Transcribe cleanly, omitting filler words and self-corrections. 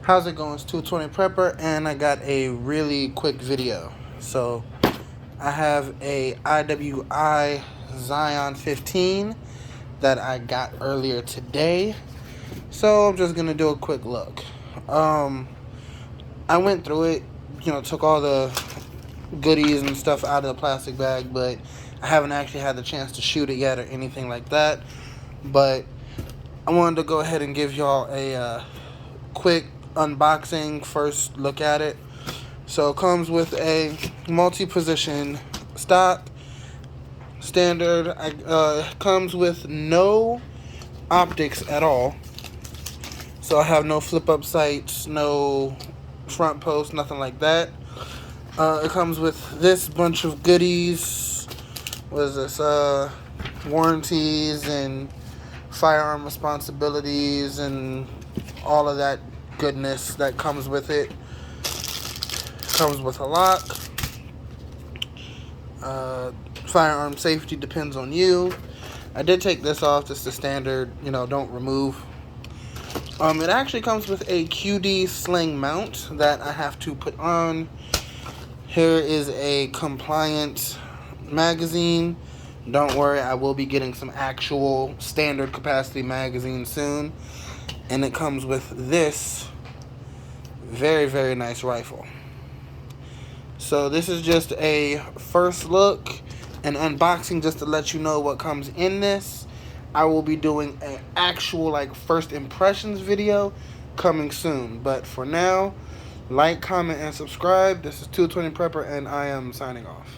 How's it going? It's 220 Prepper, and I got a really quick video. So I have a IWI Zion 15 that I got earlier today. So I'm just gonna do a quick look. I went through it, took all the goodies and stuff out of the plastic bag, but I haven't actually had the chance to shoot it yet or anything like that. But I wanted to go ahead and give y'all a quick unboxing, first look at it. So it comes with a multi-position stock, standard. Comes with no optics at all. So I have no flip-up sights, no front post, nothing like that. It comes with this bunch of goodies. What is this? Warranties and firearm responsibilities and all of that goodness that comes with it. Comes with a lock. Firearm safety depends on you. I did take this off. Just the standard, don't remove. It actually comes with a Qd Sling Mount that I have to put on. Here is a compliant magazine. Don't worry, I will be getting some actual standard capacity magazine soon. And it comes with this very, very nice rifle. So this is just a first look and unboxing just to let you know what comes in this. I will be doing an actual first impressions video coming soon. But for now, like, comment, and subscribe. This is 220 Prepper, and I am signing off.